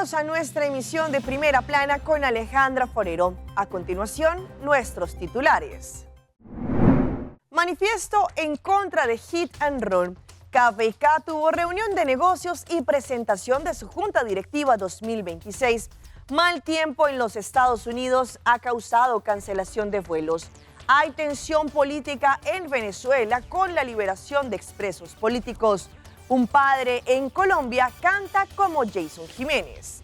Bienvenidos a nuestra emisión de Primera Plana con Alejandra Forero. A continuación, nuestros titulares. Manifiesto en contra de Hit and Run. KPK tuvo reunión de negocios y presentación de su Junta Directiva 2026. Mal tiempo en los Estados Unidos ha causado cancelación de vuelos. Hay tensión política en Venezuela con la liberación de expresos políticos. Un padre en Colombia canta como Jason Jiménez.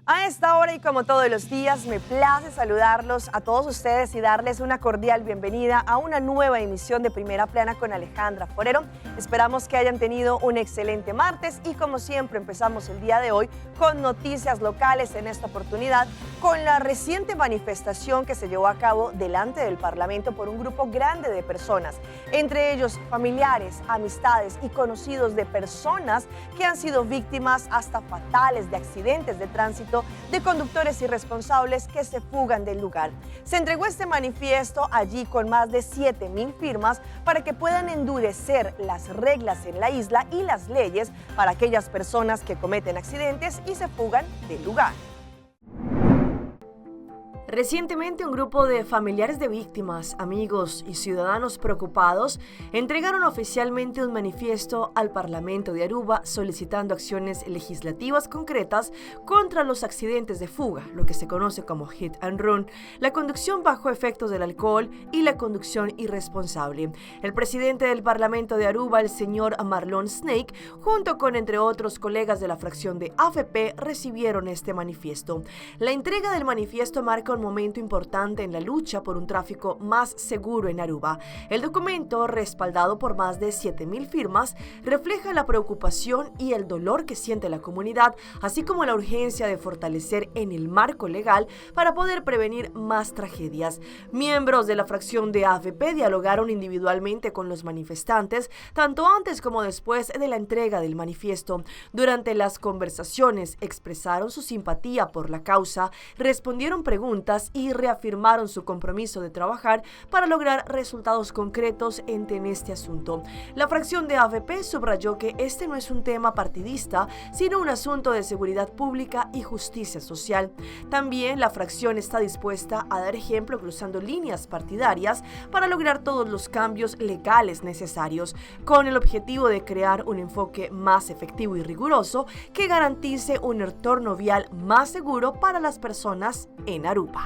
A esta hora y como todos los días, me place saludarlos a todos ustedes y darles una cordial bienvenida a una nueva emisión de Primera Plana con Alejandra Forero. Esperamos que hayan tenido un excelente martes y como siempre empezamos el día de hoy con noticias locales, en esta oportunidad con la reciente manifestación que se llevó a cabo delante del Parlamento por un grupo grande de personas, entre ellos familiares, amistades y conocidos de personas que han sido víctimas hasta fatales de accidentes de tránsito de conductores irresponsables que se fugan del lugar. Se entregó este manifiesto allí con más de 7,000 firmas para que puedan endurecer las reglas en la isla y las leyes para aquellas personas que cometen accidentes y se fugan del lugar. Recientemente, un grupo de familiares de víctimas, amigos y ciudadanos preocupados entregaron oficialmente un manifiesto al Parlamento de Aruba solicitando acciones legislativas concretas contra los accidentes de fuga, lo que se conoce como hit and run, la conducción bajo efectos del alcohol y la conducción irresponsable. El presidente del Parlamento de Aruba, el señor Marlon Snake, junto con entre otros colegas de la fracción de AFP, recibieron este manifiesto. La entrega del manifiesto marca un momento importante en la lucha por un tráfico más seguro en Aruba. El documento, respaldado por más de 7,000 firmas, refleja la preocupación y el dolor que siente la comunidad, así como la urgencia de fortalecer en el marco legal para poder prevenir más tragedias. Miembros de la fracción de AFP dialogaron individualmente con los manifestantes, tanto antes como después de la entrega del manifiesto. Durante las conversaciones expresaron su simpatía por la causa, respondieron preguntas y reafirmaron su compromiso de trabajar para lograr resultados concretos en este asunto. La fracción de AFP subrayó que este no es un tema partidista, sino un asunto de seguridad pública y justicia social. También la fracción está dispuesta a dar ejemplo cruzando líneas partidarias para lograr todos los cambios legales necesarios, con el objetivo de crear un enfoque más efectivo y riguroso que garantice un entorno vial más seguro para las personas en Aruba.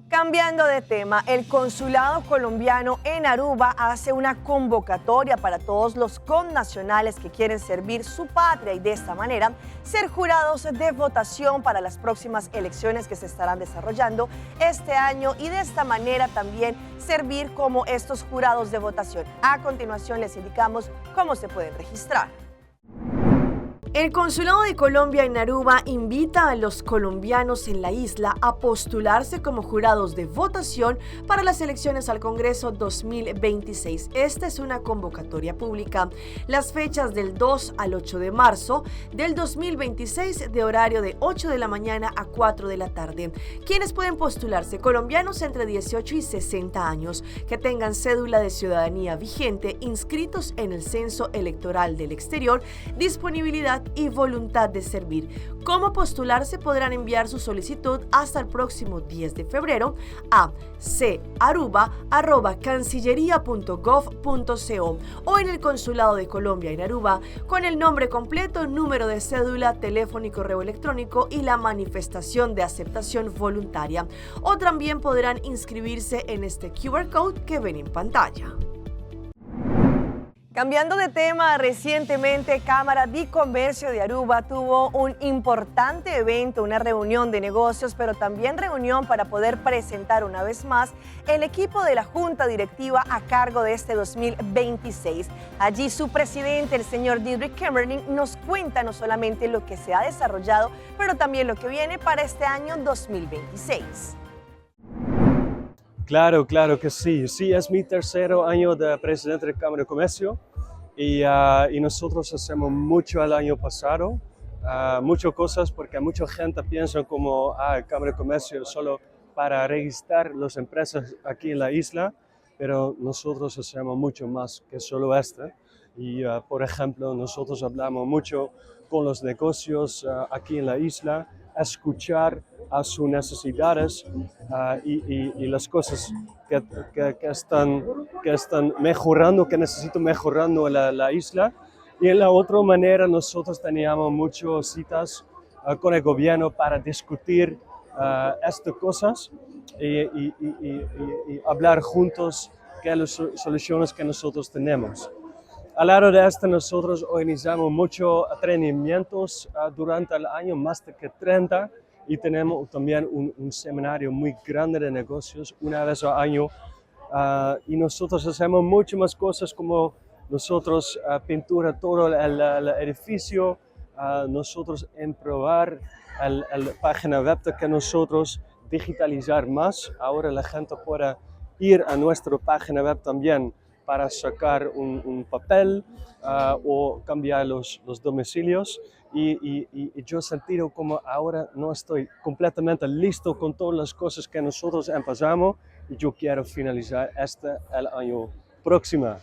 Cambiando de tema, el consulado colombiano en Aruba hace una convocatoria para todos los connacionales que quieren servir su patria y de esta manera ser jurados de votación para las próximas elecciones que se estarán desarrollando este año y de esta manera también servir como estos jurados de votación. A continuación les indicamos cómo se pueden registrar. El Consulado de Colombia en Aruba invita a los colombianos en la isla a postularse como jurados de votación para las elecciones al Congreso 2026. Esta es una convocatoria pública. Las fechas del 2 al 8 de marzo del 2026 de horario de 8 de la mañana a 4 de la tarde. ¿Quiénes pueden postularse? Colombianos entre 18 y 60 años, que tengan cédula de ciudadanía vigente, inscritos en el censo electoral del exterior, disponibilidad y voluntad de servir. ¿Cómo postularse? Podrán enviar su solicitud hasta el próximo 10 de febrero a cancillería.gov.co o en el Consulado de Colombia en Aruba con el nombre completo, número de cédula, teléfono y correo electrónico y la manifestación de aceptación voluntaria. O también podrán inscribirse en este QR code que ven en pantalla. Cambiando de tema, recientemente Cámara de Comercio de Aruba tuvo un importante evento, una reunión de negocios, pero también reunión para poder presentar una vez más el equipo de la Junta Directiva a cargo de este 2026. Allí su presidente, el señor Dietrich Kemmerling, nos cuenta no solamente lo que se ha desarrollado, pero también lo que viene para este año 2026. Claro que sí. Sí, es mi tercer año de presidente de Cámara de Comercio y nosotros hacemos mucho el año pasado, muchas cosas porque mucha gente piensa como Cámara de Comercio solo para registrar las empresas aquí en la isla, pero nosotros hacemos mucho más que solo esto. Y, por ejemplo, nosotros hablamos mucho con los negocios aquí en la isla, escuchar a sus necesidades y las cosas que están mejorando, que necesitan mejorando en la isla. Y en la otra manera nosotros teníamos muchas citas con el gobierno para discutir estas cosas y hablar juntos qué las soluciones que nosotros tenemos. Al lado de esto, nosotros organizamos muchos entrenamientos durante el año, más de 30, y tenemos también un seminario muy grande de negocios una vez al año. Y nosotros hacemos muchas más cosas como nosotros pintura todo el edificio, nosotros improvar la página web que nosotros digitalizar más. Ahora la gente puede ir a nuestra página web también para sacar un papel o cambiar los domicilios. Y yo he sentido como ahora no estoy completamente listo con todas las cosas que nosotros empezamos y yo quiero finalizar el año próximo.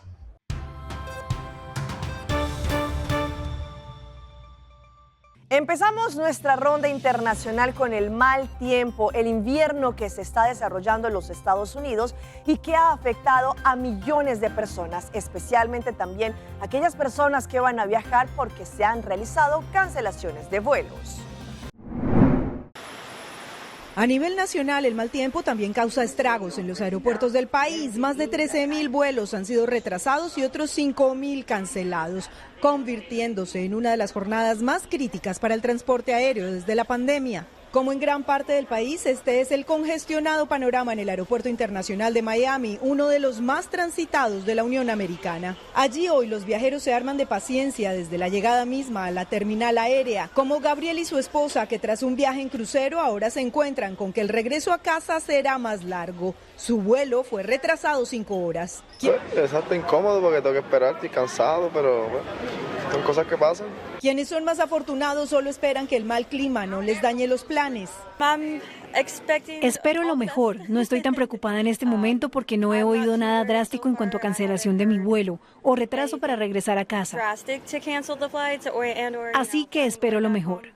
Empezamos nuestra ronda internacional con el mal tiempo, el invierno que se está desarrollando en los Estados Unidos y que ha afectado a millones de personas, especialmente también aquellas personas que van a viajar porque se han realizado cancelaciones de vuelos. A nivel nacional, el mal tiempo también causa estragos en los aeropuertos del país. Más de 13.000 vuelos han sido retrasados y otros 5.000 cancelados, convirtiéndose en una de las jornadas más críticas para el transporte aéreo desde la pandemia. Como en gran parte del país, este es el congestionado panorama en el Aeropuerto Internacional de Miami, uno de los más transitados de la Unión Americana. Allí hoy los viajeros se arman de paciencia desde la llegada misma a la terminal aérea, como Gabriel y su esposa, que tras un viaje en crucero ahora se encuentran con que el regreso a casa será más largo. Su vuelo fue retrasado 5 horas. Exacto, incómodo porque tengo que esperar, estoy cansado, pero bueno, son cosas que pasan. Quienes son más afortunados solo esperan que el mal clima no les dañe los planes. Espero lo mejor. No estoy tan preocupada en este momento porque no he oído nada drástico en cuanto a cancelación de mi vuelo o retraso para regresar a casa. Así que espero lo mejor.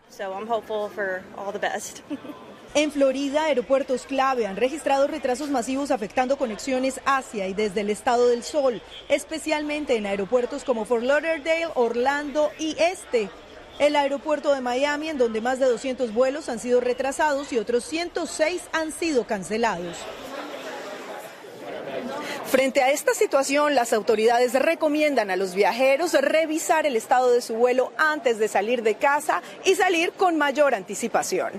En Florida, aeropuertos clave han registrado retrasos masivos afectando conexiones hacia y desde el estado del Sol, especialmente en aeropuertos como Fort Lauderdale, Orlando y el aeropuerto de Miami, en donde más de 200 vuelos han sido retrasados y otros 106 han sido cancelados. Frente a esta situación, las autoridades recomiendan a los viajeros revisar el estado de su vuelo antes de salir de casa y salir con mayor anticipación.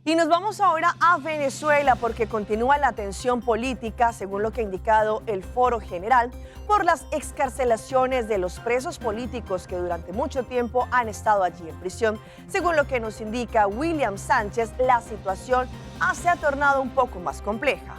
Y nos vamos ahora a Venezuela porque continúa la tensión política, según lo que ha indicado el Foro General, por las excarcelaciones de los presos políticos que durante mucho tiempo han estado allí en prisión. Según lo que nos indica William Sánchez, la situación se ha tornado un poco más compleja.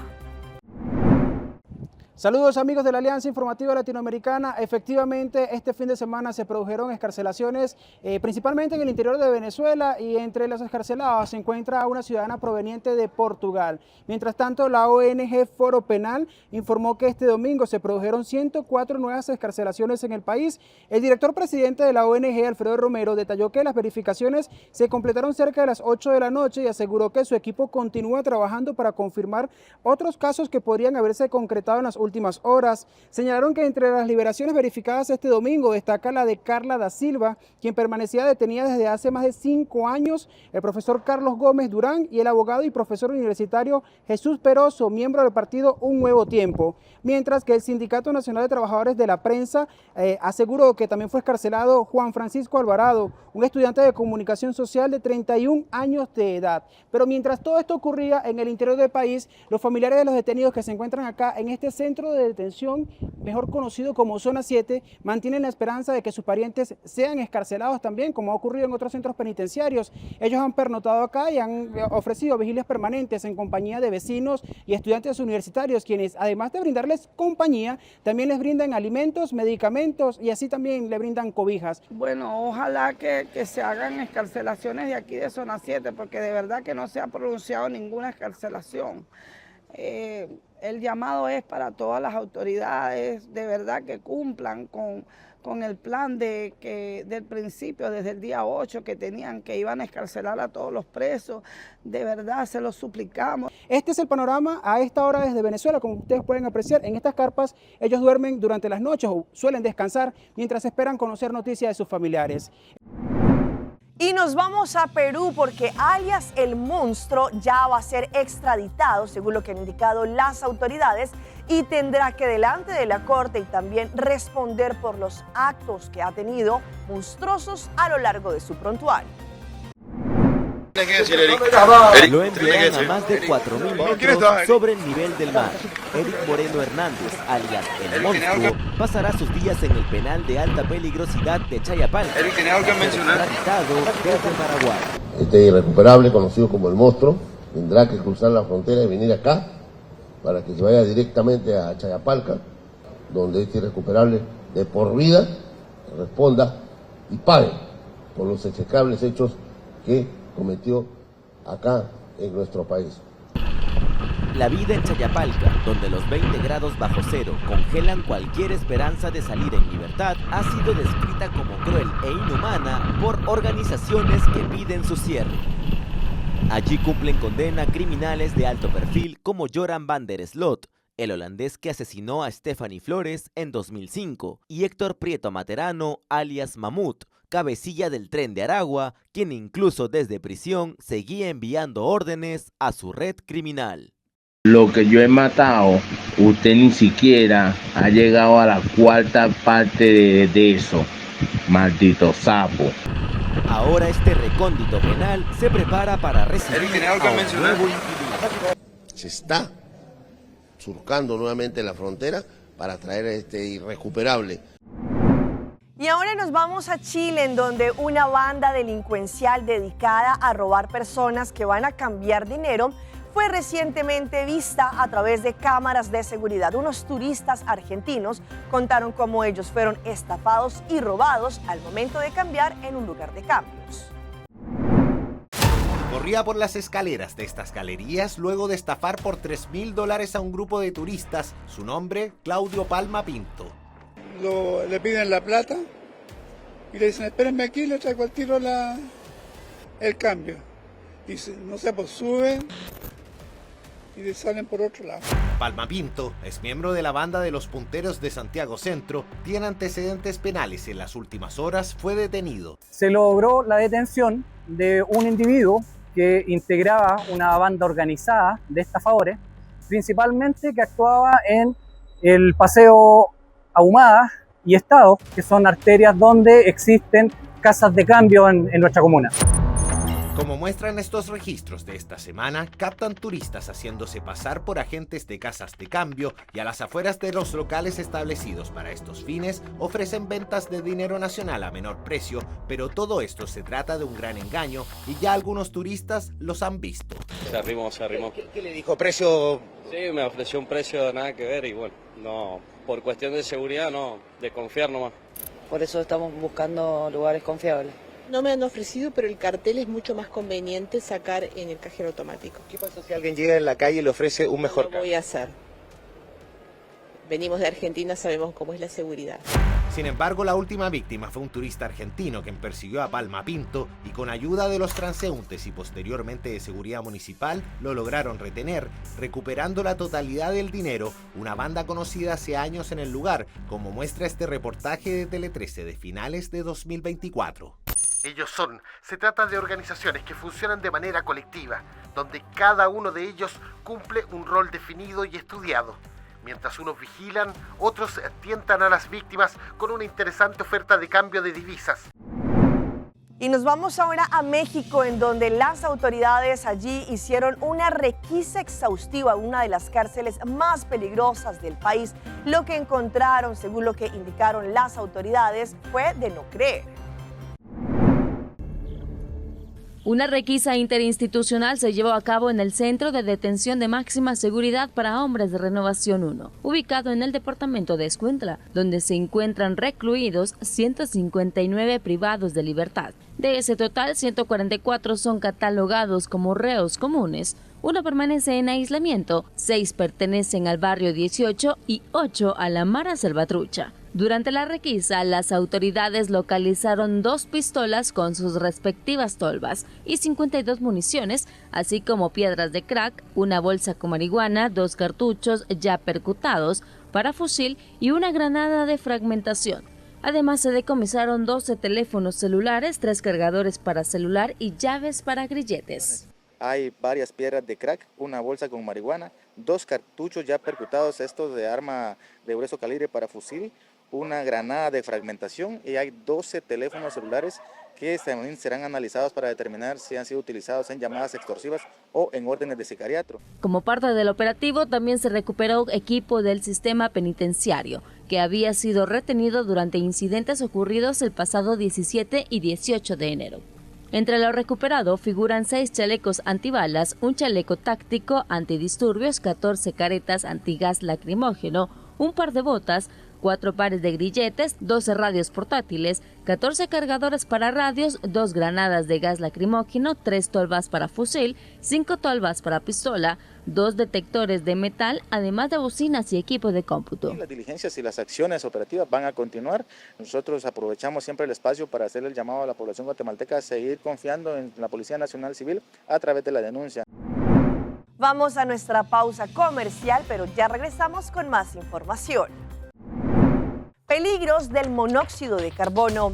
Saludos amigos de la Alianza Informativa Latinoamericana. Efectivamente, este fin de semana se produjeron excarcelaciones principalmente en el interior de Venezuela y entre las excarceladas se encuentra una ciudadana proveniente de Portugal. Mientras tanto, la ONG Foro Penal informó que este domingo se produjeron 104 nuevas excarcelaciones en el país. El director presidente de la ONG, Alfredo Romero, detalló que las verificaciones se completaron cerca de las 8 de la noche y aseguró que su equipo continúa trabajando para confirmar otros casos que podrían haberse concretado en las últimas horas. Señalaron que entre las liberaciones verificadas este domingo destaca la de Carla da Silva, quien permanecía detenida desde hace más de 5 años, el profesor Carlos Gómez Durán y el abogado y profesor universitario Jesús Peroso, miembro del partido Un Nuevo Tiempo. Mientras que el Sindicato Nacional de Trabajadores de la Prensa aseguró que también fue excarcelado Juan Francisco Alvarado, un estudiante de comunicación social de 31 años de edad. Pero mientras todo esto ocurría en el interior del país, los familiares de los detenidos que se encuentran acá en este centro de detención, mejor conocido como Zona 7, mantienen la esperanza de que sus parientes sean excarcelados también, como ha ocurrido en otros centros penitenciarios. Ellos han pernoctado acá y han ofrecido vigilias permanentes en compañía de vecinos y estudiantes universitarios, quienes además de brindarles compañía, también les brindan alimentos, medicamentos y así también le brindan cobijas. Bueno, ojalá que se hagan excarcelaciones de aquí de Zona 7, porque de verdad que no se ha pronunciado ninguna excarcelación. El llamado es para todas las autoridades, de verdad que cumplan con el plan del principio, desde el día 8, que iban a excarcelar a todos los presos. De verdad, se los suplicamos. Este es el panorama a esta hora desde Venezuela. Como ustedes pueden apreciar, en estas carpas ellos duermen durante las noches o suelen descansar mientras esperan conocer noticias de sus familiares. Y nos vamos a Perú porque alias el monstruo ya va a ser extraditado, según lo que han indicado las autoridades, y tendrá que delante de la corte y también responder por los actos que ha tenido monstruosos a lo largo de su prontuario. Lo emplean a más de 4.000 metros sobre el nivel del mar. Eric Moreno Hernández, alias El Monstruo, pasará sus días en el penal de alta peligrosidad de Chayapalca, extraditado desde Paraguay. Este irrecuperable, conocido como El Monstruo, tendrá que cruzar la frontera y venir acá para que se vaya directamente a Chayapalca, donde este irrecuperable de por vida responda y pague por los execrables hechos que cometió acá en nuestro país. La vida en Chayapalca, donde los 20 grados bajo cero congelan cualquier esperanza de salir en libertad, ha sido descrita como cruel e inhumana por organizaciones que piden su cierre. Allí cumplen condena criminales de alto perfil como Joran van der Slot, el holandés que asesinó a Stephanie Flores en 2005, y Héctor Prieto Materano, alias Mamut, cabecilla del tren de Aragua, quien incluso desde prisión seguía enviando órdenes a su red criminal. Lo que yo he matado, usted ni siquiera ha llegado a la cuarta parte de eso, maldito sapo. Ahora este recóndito penal se prepara para recibir a un nuevo inquilino. Se está surcando nuevamente la frontera para traer a este irrecuperable. Y ahora nos vamos a Chile, en donde una banda delincuencial dedicada a robar personas que van a cambiar dinero fue recientemente vista a través de cámaras de seguridad. Unos turistas argentinos contaron cómo ellos fueron estafados y robados al momento de cambiar en un lugar de cambios. Corría por las escaleras de estas galerías luego de estafar por $3.000 a un grupo de turistas. Su nombre, Claudio Palma Pinto. Le piden la plata y le dicen, espérenme aquí, le traigo al tiro el cambio. Dice, no sé, pues suben y le salen por otro lado. Palma Pinto es miembro de la banda de los punteros de Santiago Centro, tiene antecedentes penales y en las últimas horas fue detenido. Se logró la detención de un individuo que integraba una banda organizada de estafadores, principalmente que actuaba en el Paseo Ahumada y Estado, que son arterias donde existen casas de cambio en nuestra comuna. Como muestran estos registros de esta semana, captan turistas haciéndose pasar por agentes de casas de cambio y a las afueras de los locales establecidos para estos fines ofrecen ventas de dinero nacional a menor precio, pero todo esto se trata de un gran engaño y ya algunos turistas los han visto. Se arrimó. ¿Qué le dijo? ¿Precio? Sí, me ofreció un precio nada que ver y bueno, no, por cuestión de seguridad no, de confiar nomás. Por eso estamos buscando lugares confiables. No me han ofrecido, pero el cartel es mucho más conveniente sacar en el cajero automático. ¿Qué pasa si alguien llega en la calle y le ofrece un mejor cambio? Lo voy a hacer. Venimos de Argentina, sabemos cómo es la seguridad. Sin embargo, la última víctima fue un turista argentino quien persiguió a Palma Pinto y con ayuda de los transeúntes y posteriormente de seguridad municipal lo lograron retener, recuperando la totalidad del dinero, una banda conocida hace años en el lugar, como muestra este reportaje de Tele 13 de finales de 2024. Se trata de organizaciones que funcionan de manera colectiva, donde cada uno de ellos cumple un rol definido y estudiado. Mientras unos vigilan, otros tientan a las víctimas con una interesante oferta de cambio de divisas. Y nos vamos ahora a México, en donde las autoridades allí hicieron una requisa exhaustiva en una de las cárceles más peligrosas del país. Lo que encontraron, según lo que indicaron las autoridades, fue de no creer. Una requisa interinstitucional se llevó a cabo en el Centro de Detención de Máxima Seguridad para Hombres de Renovación 1, ubicado en el departamento de Escuintla, donde se encuentran recluidos 159 privados de libertad. De ese total, 144 son catalogados como reos comunes, 1 permanece en aislamiento, 6 pertenecen al barrio 18 y 8 a la Mara Salvatrucha. Durante la requisa, las autoridades localizaron 2 pistolas con sus respectivas tolvas y 52 municiones, así como piedras de crack, una bolsa con marihuana, 2 cartuchos ya percutados para fusil y una granada de fragmentación. Además, se decomisaron 12 teléfonos celulares, 3 cargadores para celular y llaves para grilletes. Hay varias piedras de crack, una bolsa con marihuana, 2 cartuchos ya percutados, estos de arma de grueso calibre para fusil, una granada de fragmentación y hay 12 teléfonos celulares que también serán analizados para determinar si han sido utilizados en llamadas extorsivas o en órdenes de sicariato. Como parte del operativo también se recuperó equipo del sistema penitenciario, que había sido retenido durante incidentes ocurridos el pasado 17 y 18 de enero. Entre lo recuperado figuran 6 chalecos antibalas, un chaleco táctico antidisturbios, 14 caretas antigas lacrimógeno, un par de botas, 4 pares de grilletes, 12 radios portátiles, 14 cargadores para radios, 2 granadas de gas lacrimógeno, 3 tolvas para fusil, 5 tolvas para pistola, 2 detectores de metal, además de bocinas y equipo de cómputo. Las diligencias y las acciones operativas van a continuar. Nosotros aprovechamos siempre el espacio para hacer el llamado a la población guatemalteca a seguir confiando en la Policía Nacional Civil a través de la denuncia. Vamos a nuestra pausa comercial, pero ya regresamos con más información. Peligros del monóxido de carbono.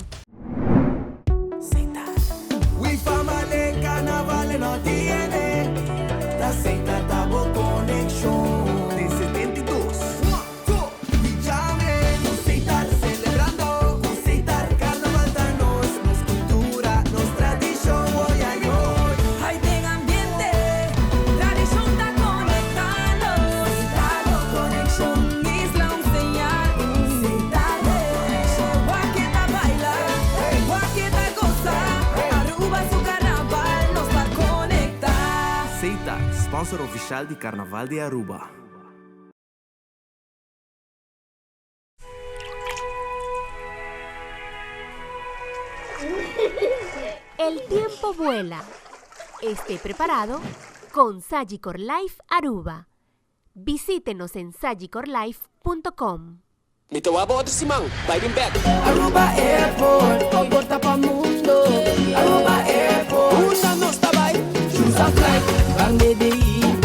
Sponsor oficial de Carnaval de Aruba. El tiempo vuela. Esté preparado con Sagicor Life Aruba. Visítenos en sagicorlife.com. Aruba Airport, comporta pa' mundo. Aruba Airport, una no está by. Choose a flight, carne de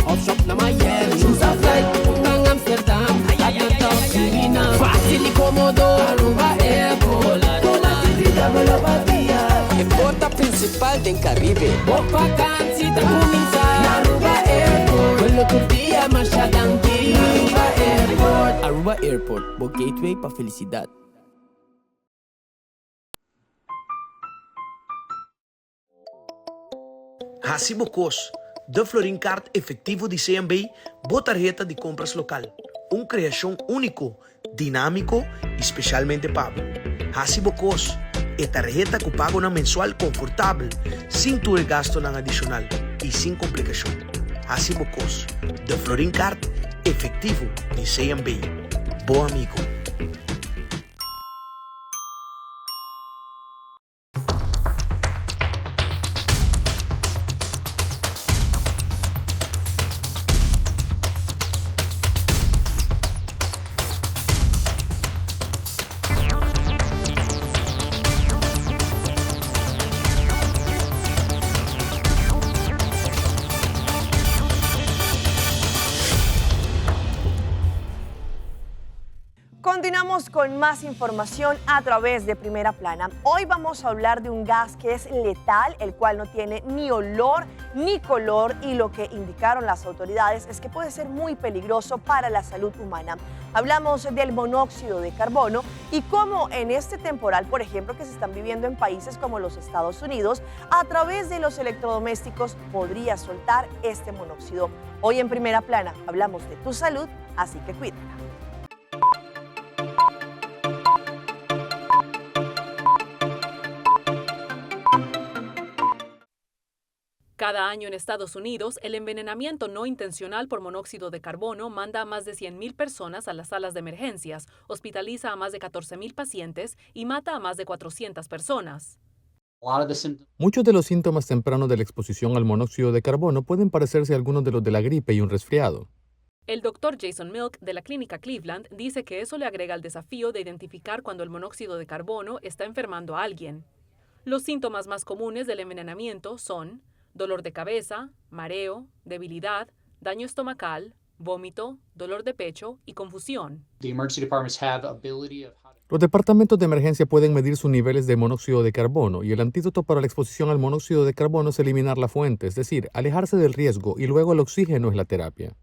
off-shop na Miami. Choose a flight, hanggang Amsterdam, hanggang China. Fácil y cómodo, Aruba Airport. Con la actividad de la batía. El porta principal del Caribe. Por vacancy, te comienza. Aruba Airport, vuelo tu día, marcha tranqui. Aruba Airport. Aruba Airport, bo gateway pa felicidad. Recibo COS, de Florin Card efectivo de CMB, boa tarjeta de compras local. Uma criação único, dinâmico e especialmente pago. Recibo COS, é tarjeta que pago na mensual confortável, sem ter gasto na adicional e sem complicação. Recibo COS, de Florin Card efectivo de CMB. Bom amigo. Continuamos con más información a través de Primera Plana. Hoy vamos a hablar de un gas que es letal, el cual no tiene ni olor ni color y lo que indicaron las autoridades es que puede ser muy peligroso para la salud humana. Hablamos del monóxido de carbono y cómo en este temporal, por ejemplo, que se están viviendo en países como los Estados Unidos, a través de los electrodomésticos podría soltar este monóxido. Hoy en Primera Plana hablamos de tu salud, así que cuídala. Cada año en Estados Unidos, el envenenamiento no intencional por monóxido de carbono manda a más de 100.000 personas a las salas de emergencias, hospitaliza a más de 14.000 pacientes y mata a más de 400 personas. Muchos de los síntomas tempranos de la exposición al monóxido de carbono pueden parecerse a algunos de los de la gripe y un resfriado. El doctor Jason Milk de la clínica Cleveland dice que eso le agrega al desafío de identificar cuando el monóxido de carbono está enfermando a alguien. Los síntomas más comunes del envenenamiento son dolor de cabeza, mareo, debilidad, daño estomacal, vómito, dolor de pecho y confusión. Los departamentos de emergencia pueden medir sus niveles de monóxido de carbono y el antídoto para la exposición al monóxido de carbono es eliminar la fuente, es decir, alejarse del riesgo y luego el oxígeno es la terapia.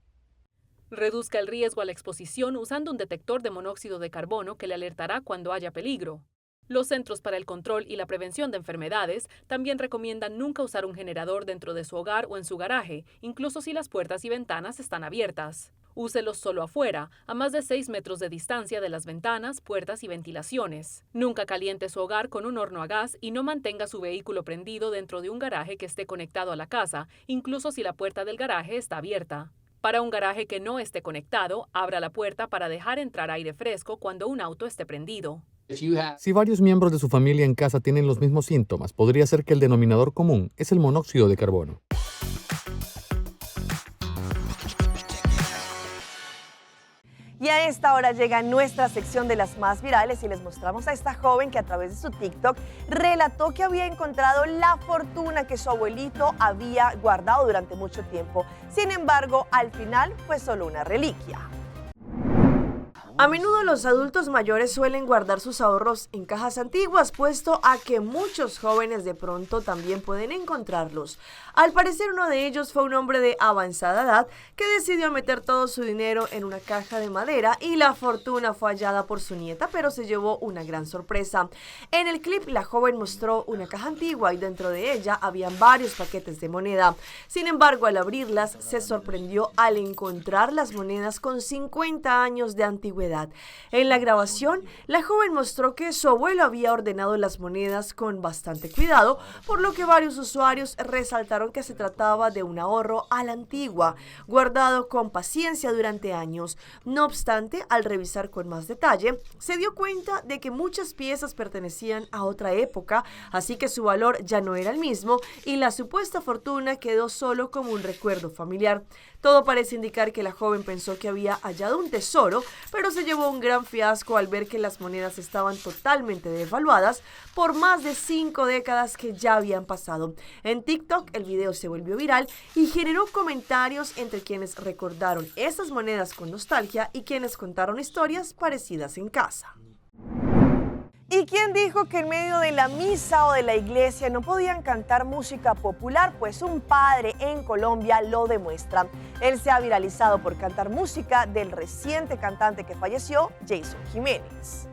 Reduzca el riesgo a la exposición usando un detector de monóxido de carbono que le alertará cuando haya peligro. Los Centros para el Control y la Prevención de Enfermedades también recomiendan nunca usar un generador dentro de su hogar o en su garaje, incluso si las puertas y ventanas están abiertas. Úselos solo afuera, a más de 6 metros de distancia de las ventanas, puertas y ventilaciones. Nunca caliente su hogar con un horno a gas y no mantenga su vehículo prendido dentro de un garaje que esté conectado a la casa, incluso si la puerta del garaje está abierta. Para un garaje que no esté conectado, abra la puerta para dejar entrar aire fresco cuando un auto esté prendido. Si varios miembros de su familia en casa tienen los mismos síntomas, podría ser que el denominador común es el monóxido de carbono. Y a esta hora llega nuestra sección de las más virales y les mostramos a esta joven que a través de su TikTok relató que había encontrado la fortuna que su abuelito había guardado durante mucho tiempo. Sin embargo, al final fue solo una reliquia. A menudo los adultos mayores suelen guardar sus ahorros en cajas antiguas, puesto a que muchos jóvenes de pronto también pueden encontrarlos. Al parecer uno de ellos fue un hombre de avanzada edad que decidió meter todo su dinero en una caja de madera y la fortuna fue hallada por su nieta, pero se llevó una gran sorpresa. En el clip la joven mostró una caja antigua y dentro de ella habían varios paquetes de moneda. Sin embargo, al abrirlas se sorprendió al encontrar las monedas con 50 años de antigüedad. En la grabación, la joven mostró que su abuelo había ordenado las monedas con bastante cuidado, por lo que varios usuarios resaltaron que se trataba de un ahorro a la antigua, guardado con paciencia durante años. No obstante, al revisar con más detalle, se dio cuenta de que muchas piezas pertenecían a otra época, así que su valor ya no era el mismo y la supuesta fortuna quedó solo como un recuerdo familiar. Todo parece indicar que la joven pensó que había hallado un tesoro, pero se llevó un gran fiasco al ver que las monedas estaban totalmente devaluadas por más de 5 décadas que ya habían pasado. En TikTok el video se volvió viral y generó comentarios entre quienes recordaron esas monedas con nostalgia y quienes contaron historias parecidas en casa. ¿Y quién dijo que en medio de la misa o de la iglesia no podían cantar música popular? Pues un padre en Colombia lo demuestra. Él se ha viralizado por cantar música del reciente cantante que falleció, Jason Jiménez.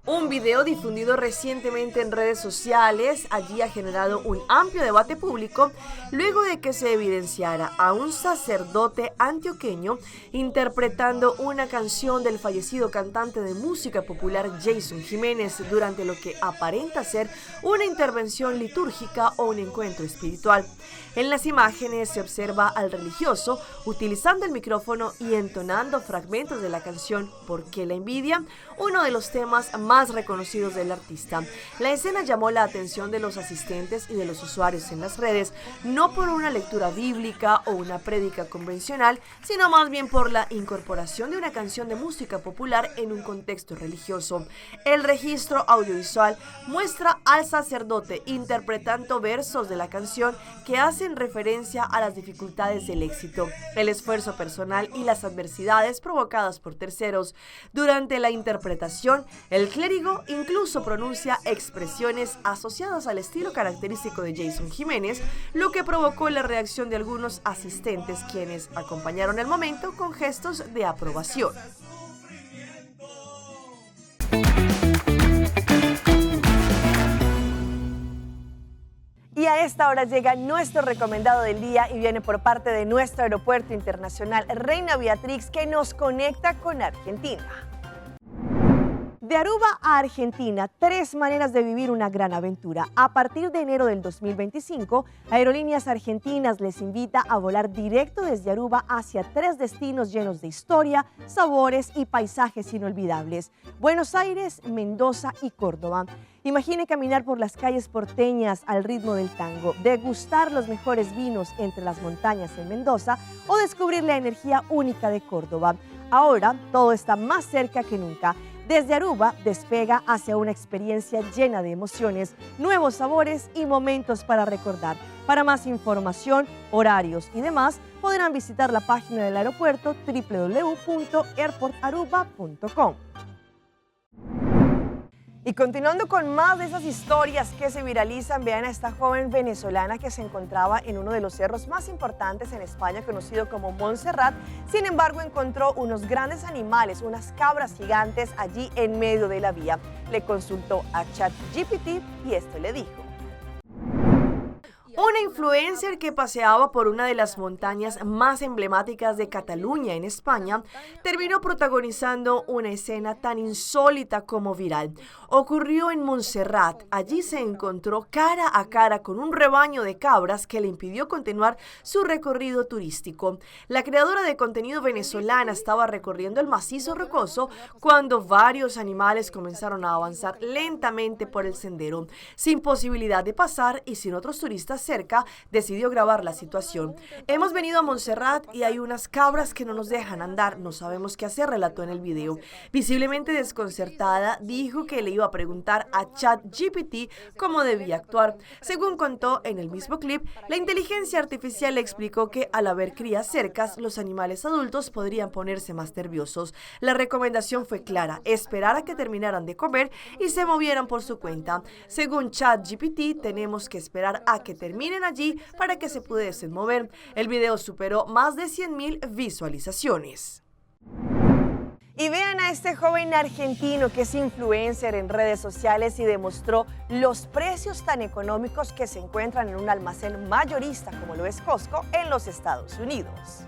Un video difundido recientemente en redes sociales allí ha generado un amplio debate público luego de que se evidenciara a un sacerdote antioqueño interpretando una canción del fallecido cantante de música popular Jason Jiménez durante lo que aparenta ser una intervención litúrgica o un encuentro espiritual. En las imágenes se observa al religioso utilizando el micrófono y entonando fragmentos de la canción ¿Por qué la envidia?, uno de los temas más reconocidos del artista. La escena llamó la atención de los asistentes y de los usuarios en las redes, no por una lectura bíblica o una prédica convencional, sino más bien por la incorporación de una canción de música popular en un contexto religioso. El registro audiovisual muestra al sacerdote interpretando versos de la canción que hacen referencia a las dificultades del éxito, el esfuerzo personal y las adversidades provocadas por terceros. Durante la interpretación, el clérigo incluso pronuncia expresiones asociadas al estilo característico de Jason Jiménez, lo que provocó la reacción de algunos asistentes, quienes acompañaron el momento con gestos de aprobación. Y a esta hora llega nuestro recomendado del día y viene por parte de nuestro aeropuerto internacional Reina Beatrix, que nos conecta con Argentina. De Aruba a Argentina, 3 maneras de vivir una gran aventura. A partir de enero del 2025, Aerolíneas Argentinas les invita a volar directo desde Aruba hacia 3 destinos llenos de historia, sabores y paisajes inolvidables: Buenos Aires, Mendoza y Córdoba. Imagine caminar por las calles porteñas al ritmo del tango, degustar los mejores vinos entre las montañas en Mendoza o descubrir la energía única de Córdoba. Ahora todo está más cerca que nunca. Desde Aruba despega hacia una experiencia llena de emociones, nuevos sabores y momentos para recordar. Para más información, horarios y demás, podrán visitar la página del aeropuerto www.airportaruba.com. Y continuando con más de esas historias que se viralizan, vean a esta joven venezolana que se encontraba en uno de los cerros más importantes en España, conocido como Montserrat. Sin embargo, encontró unos grandes animales, unas cabras gigantes allí en medio de la vía. Le consultó a ChatGPT y esto le dijo. Una influencer que paseaba por una de las montañas más emblemáticas de Cataluña, en España, terminó protagonizando una escena tan insólita como viral. Ocurrió en Montserrat. Allí se encontró cara a cara con un rebaño de cabras que le impidió continuar su recorrido turístico. La creadora de contenido venezolana estaba recorriendo el macizo rocoso cuando varios animales comenzaron a avanzar lentamente por el sendero. Sin posibilidad de pasar y sin otros turistas cerca, decidió grabar la situación. Hemos venido a Montserrat y hay unas cabras que no nos dejan andar, no sabemos qué hacer, relató en el video. Visiblemente desconcertada, dijo que le iba a preguntar a ChatGPT cómo debía actuar. Según contó en el mismo clip, la inteligencia artificial le explicó que al haber crías cercas, los animales adultos podrían ponerse más nerviosos. La recomendación fue clara: esperar a que terminaran de comer y se movieran por su cuenta. Según ChatGPT, tenemos que esperar a que terminen allí para que se pudiesen mover. El video superó más de 100,000 visualizaciones. Y vean a este joven argentino que es influencer en redes sociales y demostró los precios tan económicos que se encuentran en un almacén mayorista como lo es Costco en los Estados Unidos.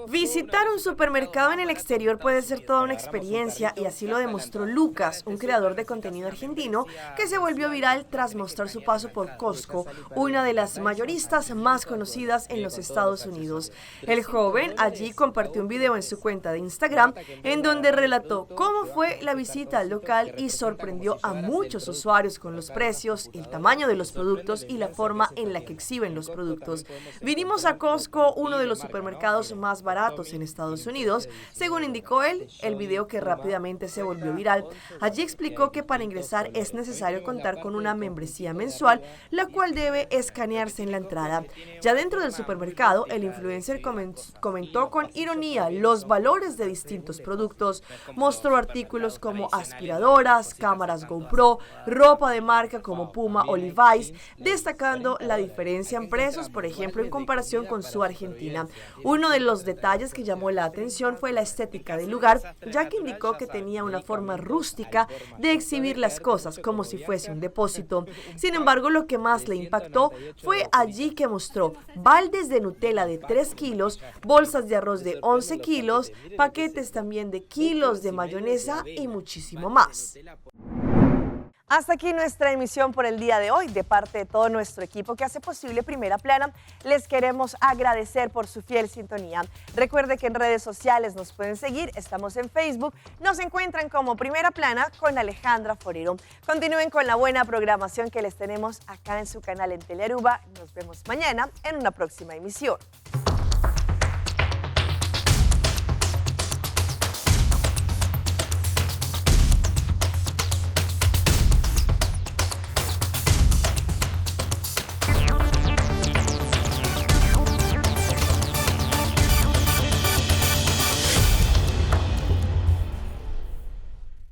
Visitar un supermercado en el exterior puede ser toda una experiencia y así lo demostró Lucas, un creador de contenido argentino que se volvió viral tras mostrar su paso por Costco, una de las mayoristas más conocidas en los Estados Unidos. El joven allí compartió un video en su cuenta de Instagram en donde relató cómo fue la visita al local y sorprendió a muchos usuarios con los precios, el tamaño de los productos y la forma en la que exhiben los productos. Vinimos a Costco, uno de los supermercados más baratos en Estados Unidos, según indicó él, el video que rápidamente se volvió viral. Allí explicó que para ingresar es necesario contar con una membresía mensual, la cual debe escanearse en la entrada. Ya dentro del supermercado, el influencer comentó con ironía los valores de distintos productos. Mostró artículos como aspiradoras, cámaras GoPro, ropa de marca como Puma o Levi's, destacando la diferencia en precios, por ejemplo, en comparación con su Argentina. Uno de los detalles que llamó la atención fue la estética del lugar, ya que indicó que tenía una forma rústica de exhibir las cosas como si fuese un depósito. Sin embargo, lo que más le impactó fue allí que mostró baldes de Nutella de 3 kilos, bolsas de arroz de 11 kilos, paquetes también de kilos de mayonesa y muchísimo más. Hasta aquí nuestra emisión por el día de hoy. De parte de todo nuestro equipo que hace posible Primera Plana, les queremos agradecer por su fiel sintonía. Recuerde que en redes sociales nos pueden seguir, estamos en Facebook, nos encuentran como Primera Plana con Alejandra Forero. Continúen con la buena programación que les tenemos acá en su canal en Telearuba. Nos vemos mañana en una próxima emisión.